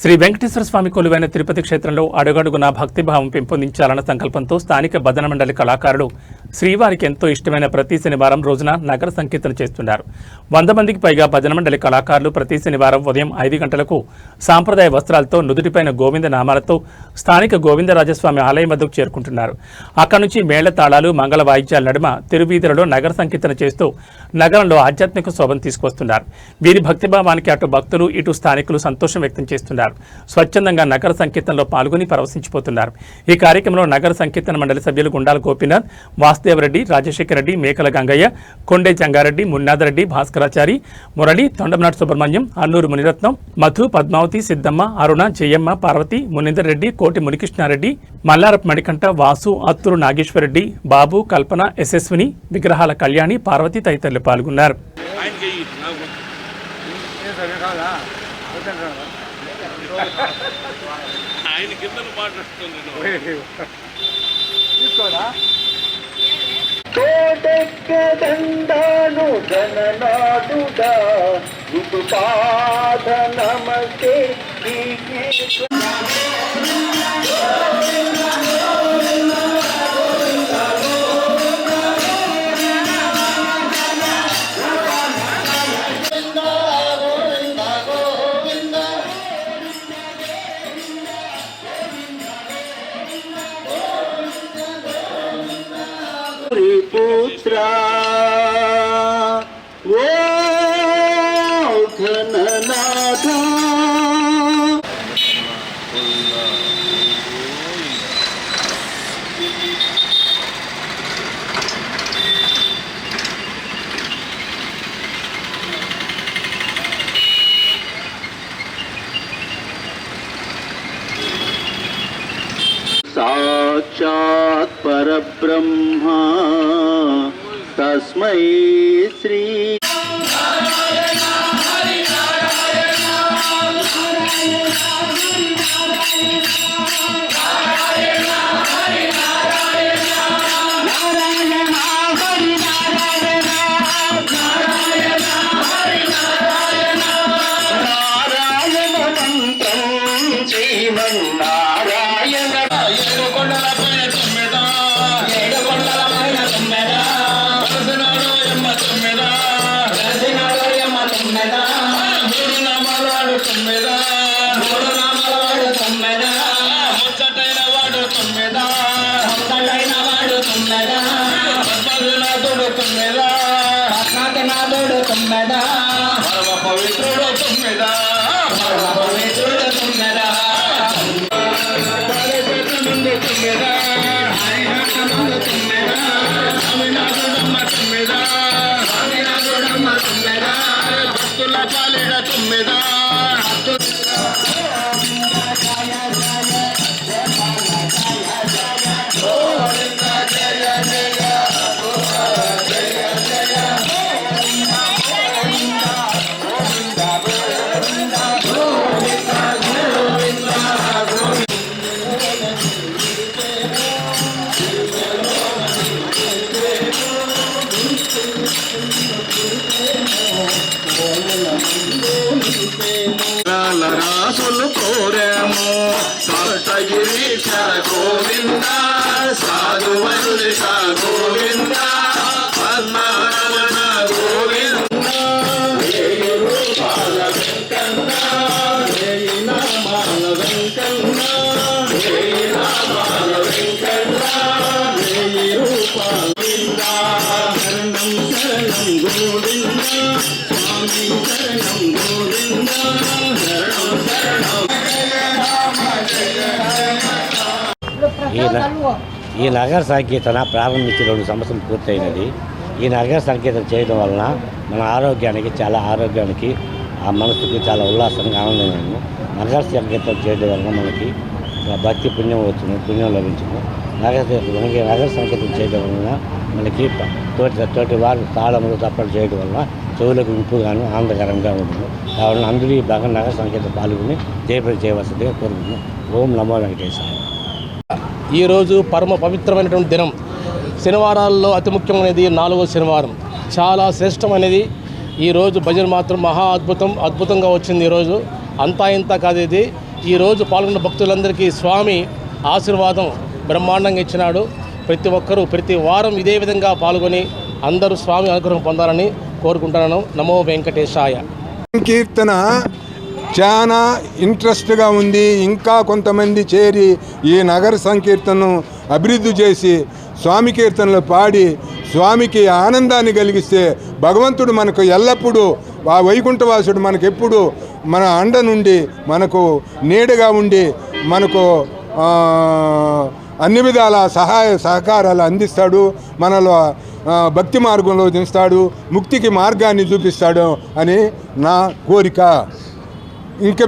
శ్రీ వెంకటేశ్వర స్వామి కొలువైన తిరుపతి క్షేత్రంలో అడుగడుగునా భక్తిభావం పెంపొందించాలన్న సంకల్పంతో స్థానిక భజన మండలి కళాకారులు శ్రీవారికి ఎంతో ఇష్టమైన ప్రతి శనివారం రోజున నగర సంకీర్తన చేస్తున్నారు. 100 మందికి పైగా భజన మండలి కళాకారులు ప్రతి శనివారం ఉదయం 5 గంటలకు సాంప్రదాయ వస్త్రాలతో నుదుటిపైన గోవింద నామాలతో స్థానిక గోవిందరాజస్వామి ఆలయం వద్దకు చేరుకుంటున్నారు. అక్కడి నుంచి మేళ తాళాలు మంగళ వాయిద్యాల నడుమ తిరువీధులలో నగర సంకీర్తన చేస్తూ నగరంలో ఆధ్యాత్మిక శోభను తీసుకొస్తున్నారు. వీరి భక్తిభావానికి అటు భక్తులు ఇటు స్థానికులు సంతోషం వ్యక్తం చేస్తున్నారు. స్వచ్ఛందంగా నగర సంకీర్తనలో పాల్గొని పరవశించిపోతున్నారు. ఈ కార్యక్రమంలో నగర సంకీర్తన మండలి సభ్యులు గుండాల గోపీనాథ్, వాసుదేవరెడ్డి, రాజశేఖర రెడ్డి, మేకల గంగయ్య, కొండే జంగారెడ్డి, మున్నాదరెడ్డి, భాస్కరాచారి, మురళి, తొండమనాటి సుబ్రహ్మణ్యం, అన్నూరు మునిరత్నం, మధు, పద్మావతి, సిద్దమ్మ, అరుణ, జయమ్మ, పార్వతి, మునీందర్ రెడ్డి, కోటి మునికృష్ణారెడ్డి, మల్లారపు మణికంఠ, వాసు, అత్తూరు నాగేశ్వరరెడ్డి, బాబు, కల్పన, యశస్విని, విగ్రహాల కళ్యాణి, పార్వతి తదితరులు పాల్గొన్నారు. ఆయన కింద మాట్లాడుతున్నాను. కోటెక్కదండాను గణనాడుడా ఇటు పాద నమస్తే పుత్రా ఓ ఘననాథ సాక్షాత్ పరబ్రహ్మ తస్మై శ్రీ రాసులు కోరాము సప్తగిరీశ గోవింద సాధువల్లిక గోవింద పద్మరమణ గోవింద వేయి రూపాల వెంకన్న వేయి నామాల వెంకన్న వేయి నామాల వెంకన్న వేయి రూపాల గోవింద శరణం శరణం గోవింద స్వామి శరణం గోవింద ఈ నగర సంకీర్తన ప్రారంభించి 2 సంవత్సరాలు పూర్తయినది. ఈ నగర సంకీర్తన చేయడం వలన మన ఆరోగ్యానికి ఆ మనసుకి చాలా ఉల్లాసంగా ఆనందంగా నగర సంకీర్తన చేయడం వలన మనకి భక్తి పుణ్యం లభించింది. నగర సంకీర్తన చేయడం వలన మనకి తోటి వారు తాళములు తప్పలు చేయడం వలన చెవులకు ఇంపుగాను ఆనందకరంగా ఉంటుంది. కావున అందరూ ఈ బాగా నగర సంకీర్తన పాల్గొని జయప్రద చేయవలసిందిగా కోరుకుంటున్నాం. ఓం నమో వెంకటేశాయ. ఈరోజు పరమ పవిత్రమైనటువంటి దినం. శనివారాల్లో అతి ముఖ్యమైనది 4వ శనివారం. చాలా శ్రేష్టమైనది. ఈరోజు భజన మాత్రం మహా అద్భుతంగా వచ్చింది. ఈరోజు అంతా ఇంత కాదు. ఇది ఈరోజు పాల్గొన్న భక్తులందరికీ స్వామి ఆశీర్వాదం బ్రహ్మాండంగా ఇచ్చినాడు. ప్రతి ఒక్కరూ ప్రతి వారం ఇదే విధంగా పాల్గొని అందరూ స్వామి అనుగ్రహం పొందాలని కోరుకుంటున్నాను. నమో వెంకటేశాయ. సంకీర్తన చాలా ఇంట్రెస్ట్గా ఉంది. ఇంకా కొంతమంది చేరి ఈ నగర సంకీర్తనను అభివృద్ధి చేసి స్వామి కీర్తనలు పాడి స్వామికి ఆనందాన్ని కలిగిస్తే భగవంతుడు మనకు ఎల్లప్పుడూ ఆ వైకుంఠవాసుడు మనకు ఎప్పుడు మన అండ నుండి మనకు నీడగా ఉండి మనకు అన్ని విధాల సహాయ సహకారాలు అందిస్తాడు. మనలో భక్తి మార్గంలో దించుతాడు, ముక్తికి మార్గాన్ని చూపిస్తాడు అని నా కోరిక. ఇంక